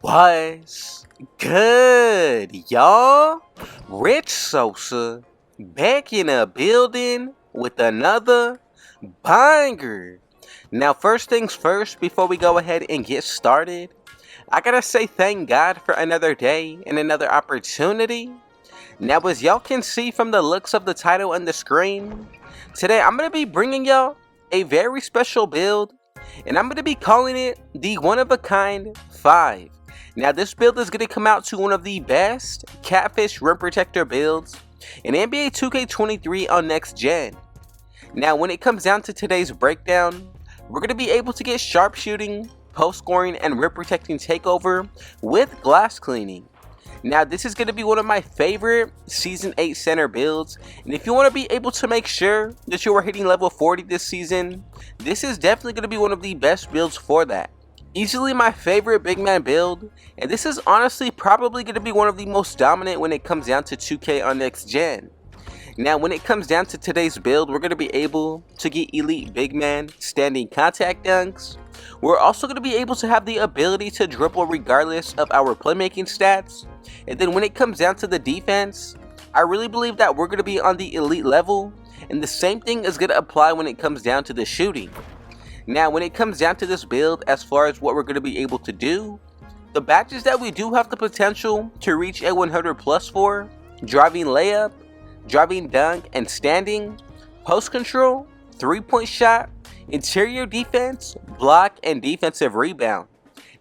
What's good, y'all? Rich Sosa back in a building with another banger. Now, first things first, before we go ahead and get started, I gotta say thank God for another day and another opportunity. Now, as y'all can see from the looks of the title and the screen, today I'm gonna be bringing y'all a very special build, and I'm gonna be calling it the one-of-a-kind 5. Now, this build is going to come out to one of the best Catfish Rim Protector builds in NBA 2K23 on next gen. Now, when it comes down to today's breakdown, we're going to be able to get sharpshooting, post scoring, and rim protecting takeover with glass cleaning. Now, this is going to be one of my favorite Season 8 center builds, and if you want to be able to make sure that you are hitting level 40 this season, this is definitely going to be one of the best builds for that. Easily my favorite big man build, and this is honestly probably going to be one of the most dominant when it comes down to 2K on next gen. Now, when it comes down to today's build, we're going to be able to get elite big man standing contact dunks. We're also going to be able to have the ability to dribble regardless of our playmaking stats. And then when it comes down to the defense, I really believe that we're going to be on the elite level, and the same thing is going to apply when it comes down to the shooting. Now, when it comes down to this build, as far as what we're going to be able to do, the badges that we do have the potential to reach a 100 plus for: driving layup, driving dunk and standing, post control, 3-point shot, interior defense, block, and defensive rebound.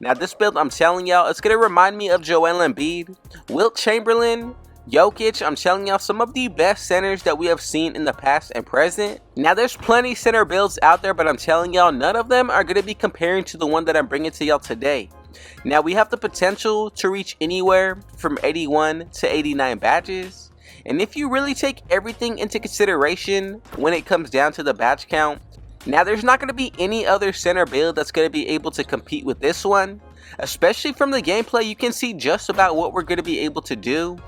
Now, this build, I'm telling y'all, it's going to remind me of Joel Embiid, Wilt Chamberlain, Jokic. I'm telling y'all, some of the best centers that we have seen in the past and present. Now, there's plenty center builds out there, but I'm telling y'all, none of them are going to be comparing to the one that I'm bringing to y'all today. Now, we have the potential to reach anywhere from 81 to 89 badges. And if you really take everything into consideration when it comes down to the badge count, now there's not going to be any other center build that's going to be able to compete with this one. Especially from the gameplay, you can see just about what we're going to be able to do.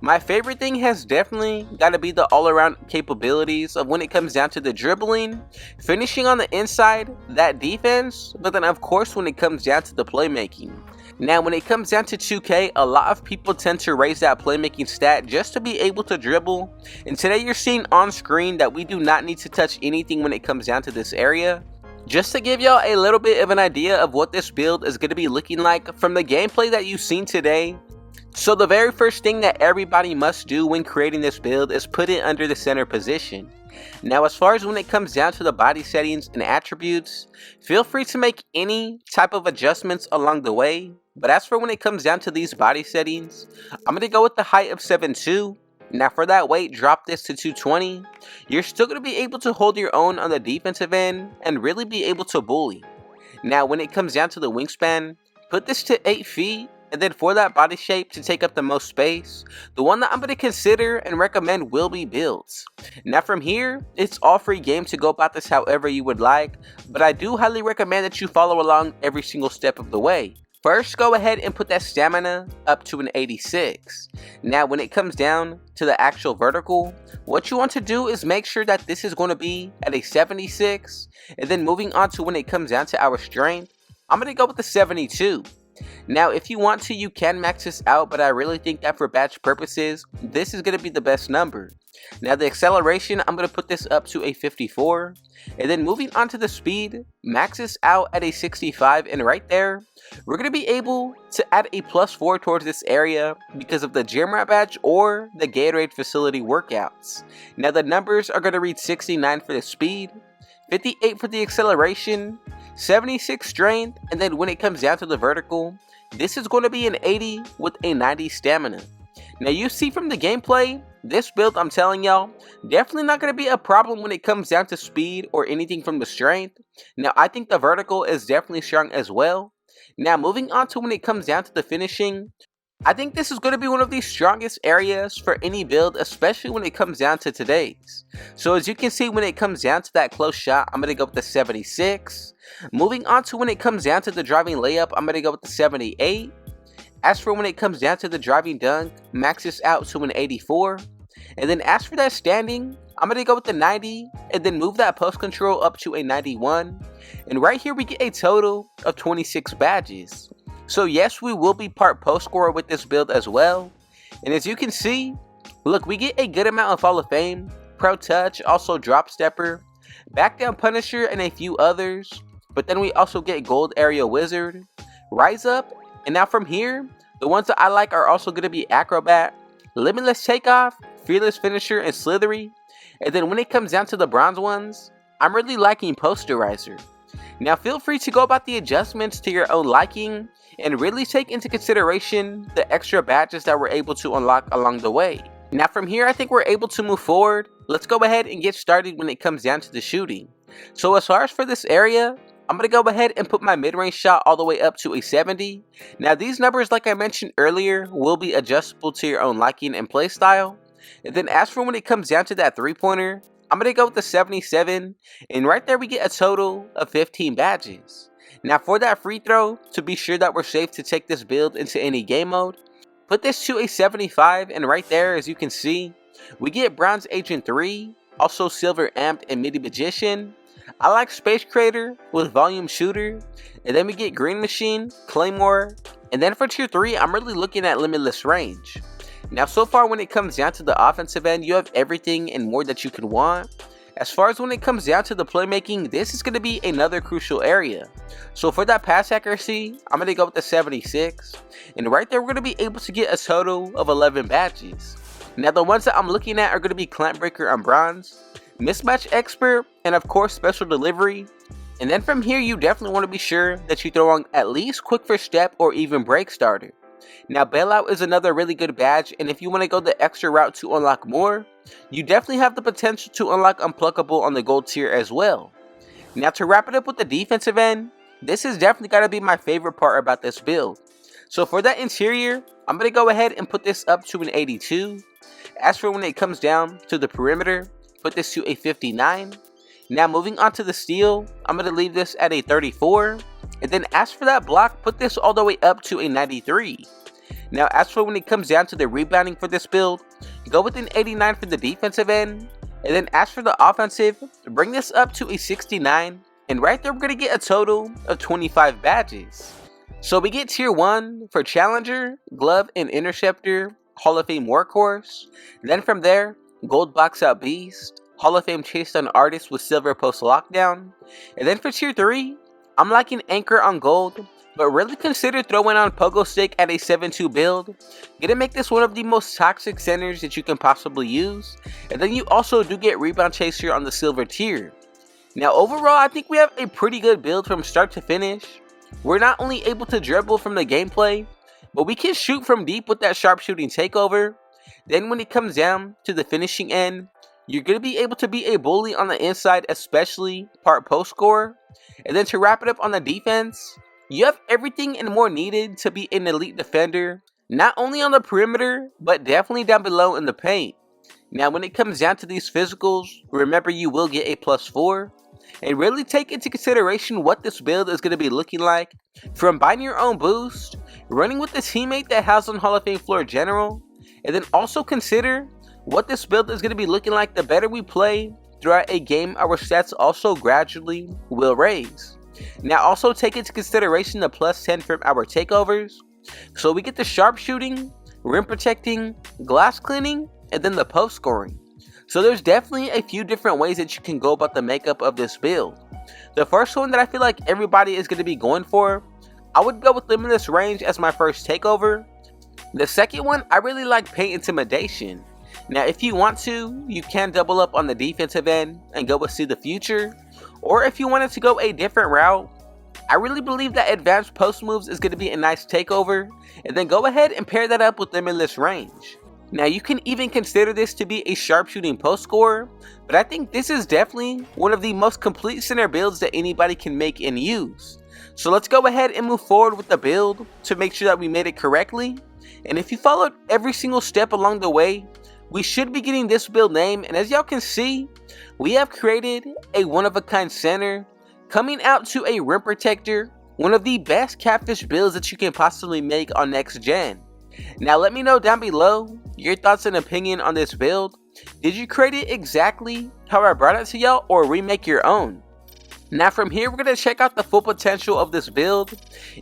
My favorite thing has definitely got to be the all-around capabilities of when it comes down to the dribbling, finishing on the inside, that defense, but then of course when it comes down to the playmaking. Now, when it comes down to 2K, a lot of people tend to raise that playmaking stat just to be able to dribble, and today you're seeing on screen that we do not need to touch anything when it comes down to this area. Just to give y'all a little bit of an idea of what this build is going to be looking like from the gameplay that you've seen today. So the very first thing that everybody must do when creating this build is put it under the center position. Now, as far as when it comes down to the body settings and attributes, feel free to make any type of adjustments along the way. But as for when it comes down to these body settings, I'm going to go with the height of 7'2". Now, for that weight, drop this to 220. You're still going to be able to hold your own on the defensive end and really be able to bully. Now, when it comes down to the wingspan, put this to 8 feet. And then for that body shape to take up the most space, the one that I'm going to consider and recommend will be builds. Now, from here, it's all free game to go about this however you would like, but I do highly recommend that you follow along every single step of the way. First, go ahead and put that stamina up to an 86. Now, when it comes down to the actual vertical, what you want to do is make sure that this is going to be at a 76. And then moving on to when it comes down to our strength, I'm going to go with the 72. Now, if you want to, you can max this out, but I really think that for badge purposes, this is going to be the best number. Now, the acceleration, I'm going to put this up to a 54. And then moving on to the speed, max this out at a 65. And right there, we're going to be able to add a +4 towards this area because of the gym rat badge or the Gatorade facility workouts. Now, the numbers are going to read 69 for the speed, 58 for the acceleration, 76 strength, and then when it comes down to the vertical, this is going to be an 80 with a 90 stamina. Now, you see from the gameplay, this build, I'm telling y'all, definitely not going to be a problem when it comes down to speed or anything from the strength. Now, I think the vertical is definitely strong as well. Now, moving on to when it comes down to the finishing, I think this is going to be one of the strongest areas for any build, especially when it comes down to today's. So as you can see, when it comes down to that close shot, I'm going to go with the 76. Moving on to when it comes down to the driving layup, I'm going to go with the 78. As for when it comes down to the driving dunk, max this out to an 84. And then as for that standing, I'm going to go with the 90 and then move that post control up to a 91. And right here we get a total of 26 badges. So yes, we will be part post scorer with this build as well. And as you can see, look, we get a good amount of Hall of Fame, Pro Touch, also Drop Stepper, Back Down Punisher, and a few others. But then we also get Gold Area Wizard, Rise Up, and now from here, the ones that I like are also going to be Acrobat, Limitless Takeoff, Fearless Finisher, and Slithery. And then when it comes down to the bronze ones, I'm really liking Posterizer. Now feel free to go about the adjustments to your own liking and really take into consideration the extra badges that we're able to unlock along the way. Now from here, I think we're able to move forward. Let's go ahead and get started when it comes down to the shooting. So as far as for this area, I'm going to go ahead and put my mid-range shot all the way up to a 70. Now these numbers, like I mentioned earlier, will be adjustable to your own liking and playstyle. And then as for when it comes down to that 3-pointer, I'm going to go with the 77. And right there we get a total of 15 badges. Now for that free throw, to be sure that we're safe to take this build into any game mode, put this to a 75. And right there, as you can see, we get Bronze Agent 3, also Silver Amped and Midi Magician. I like Space Creator with Volume Shooter, and then we get Green Machine, Claymore, and then for tier 3, I'm really looking at Limitless Range. Now so far when it comes down to the offensive end, you have everything and more that you could want. As far as when it comes down to the playmaking, this is going to be another crucial area. So for that pass accuracy, I'm going to go with the 76, and right there we're going to be able to get a total of 11 badges. Now the ones that I'm looking at are going to be Clamp Breaker on Bronze, Mismatch Expert, and of course Special Delivery. And then from here, you definitely want to be sure that you throw on at least Quick First Step or even Break Starter. Now Bailout is another really good badge, and if you want to go the extra route to unlock more, you definitely have the potential to unlock Unpluckable on the gold tier as well. Now to wrap it up with the defensive end, this has definitely got to be my favorite part about this build. So for that interior, I'm going to go ahead and put this up to an 82. As for when it comes down to the perimeter, put this to a 59. Now moving on to the steal, I'm going to leave this at a 34. And then as for that block, put this all the way up to a 93. Now as for when it comes down to the rebounding for this build, go with an 89 for the defensive end. And then as for the offensive, bring this up to a 69. And right there we're going to get a total of 25 badges. So we get tier 1 for Challenger, Glove, and Interceptor, Hall of Fame Workhorse. Then from there, Gold Box Out Beast, Hall of Fame Chase Down Artist with Silver Post Lockdown. And then for tier 3, I'm liking Anchor on Gold, but really consider throwing on Pogo Stick at a 7-2 build. Gonna make this one of the most toxic centers that you can possibly use. And then you also do get Rebound Chaser on the Silver tier. Now overall, I think we have a pretty good build from start to finish. We're not only able to dribble from the gameplay, but we can shoot from deep with that sharpshooting takeover. Then when it comes down to the finishing end, you're going to be able to be a bully on the inside, especially part post scorer. And then to wrap it up on the defense, you have everything and more needed to be an elite defender, not only on the perimeter, but definitely down below in the paint. Now when it comes down to these physicals, remember you will get a +4. And really take into consideration what this build is going to be looking like, from buying your own boost, running with the teammate that has on Hall of Fame floor general, and then also consider what this build is going to be looking like the better we play throughout a game. Our stats also gradually will raise. Now also take into consideration the +10 from our takeovers, so we get the sharpshooting, rim protecting, glass cleaning, and then the post scoring. So there's definitely a few different ways that you can go about the makeup of this build. The first one that I feel like everybody is going to be going for, I would go with Limitless Range as my first takeover. The second one, I really like Paint Intimidation. Now if you want to, you can double up on the defensive end and go with See the Future. Or if you wanted to go a different route, I really believe that Advanced Post Moves is going to be a nice takeover. And then go ahead and pair that up with Limitless Range. Now you can even consider this to be a sharpshooting post scorer, but I think this is definitely one of the most complete center builds that anybody can make and use. So let's go ahead and move forward with the build to make sure that we made it correctly. And if you followed every single step along the way, we should be getting this build name. And as y'all can see, we have created a one-of-a-kind center coming out to a rim protector, one of the best catfish builds that you can possibly make on next gen. Now let me know down below your thoughts and opinion on this build. Did you create it exactly how I brought it to y'all, or remake your own? Now from here, we're going to check out the full potential of this build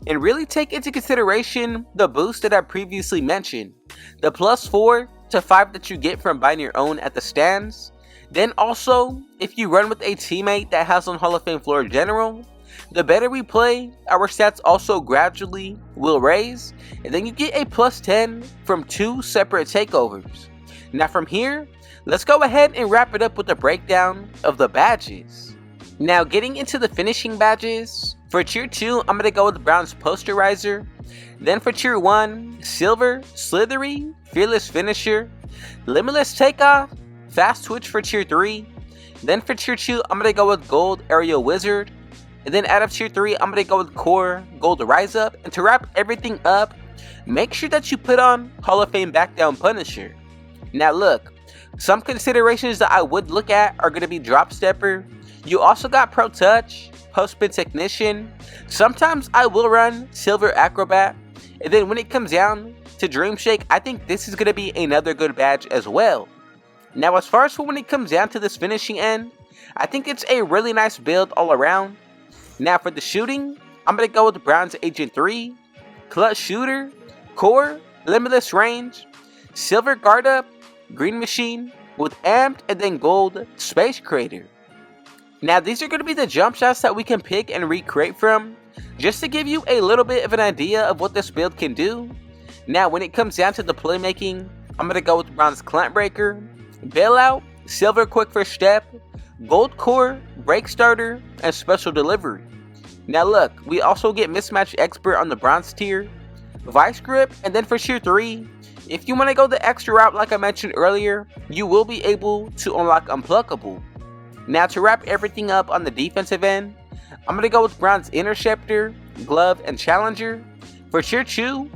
and really take into consideration the boost that I previously mentioned. The +4 to 5 that you get from buying your own at the stands. Then also, if you run with a teammate that has on Hall of Fame floor general, the better we play, our stats also gradually will raise, and then you get a +10 from 2 separate takeovers. Now from here, let's go ahead and wrap it up with a breakdown of the badges. Now getting into the finishing badges, for tier 2 I'm going to go with bronze posterizer, then for tier 1, silver, slithery, fearless finisher, limitless takeoff, fast twitch for tier 3, then for tier 2 I'm going to go with gold aerial wizard, and then out of tier 3 I'm going to go with core gold rise up. And to wrap everything up, make sure that you put on Hall of Fame back down punisher. Now look, some considerations that I would look at are going to be drop stepper. You also got pro touch, post spin technician. Sometimes I will run silver acrobat, and then when it comes down to dream shake, I think this is going to be another good badge as well. Now as far as for when it comes down to this finishing end, I think it's a really nice build all around. Now for the shooting, I'm going to go with bronze agent 3, clutch shooter, core, limitless range, silver guard up, green machine with amped, and then gold space creator. Now these are going to be the jump shots that we can pick and recreate from, just to give you a little bit of an idea of what this build can do. Now when it comes down to the playmaking, I'm going to go with bronze clamp breaker, bailout, silver quick first step, gold core, break starter, and special delivery. Now look, we also get mismatch expert on the bronze tier, vice grip, and then for tier 3, if you want to go the extra route like I mentioned earlier, you will be able to unlock unpluckable. Now to wrap everything up on the defensive end, I'm going to go with bronze interceptor, glove, and challenger. For tier 2,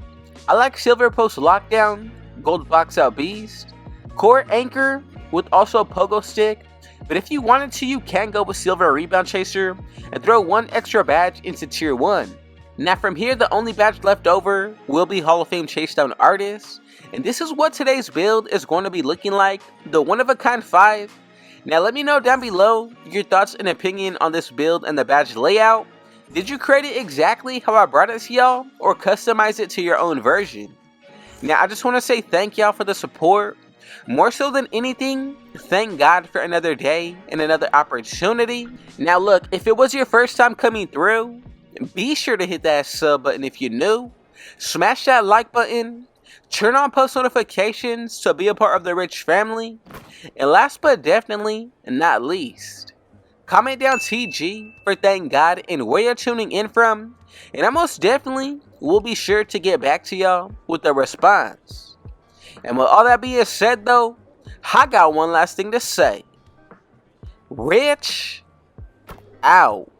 I like silver post lockdown, gold box out beast, core anchor with also pogo stick, but if you wanted to, you can go with silver rebound chaser and throw one extra badge into tier 1. Now from here, the only badge left over will be Hall of Fame chase down artist, and this is what today's build is going to be looking like, the one of a kind 5. Now let me know down below your thoughts and opinion on this build and the badge layout. Did you create it exactly how I brought it to y'all, or customize it to your own version? Now I just want to say thank y'all for the support. More so than anything, thank God for another day and another opportunity. Now look, if it was your first time coming through, be sure to hit that sub button if you're new. Smash that like button. Turn on post notifications to be a part of the rich family. And last but definitely not least, comment down TG for thank God and where you're tuning in from. And I most definitely will be sure to get back to y'all with a response. And with all that being said though, I got one last thing to say. Rich out.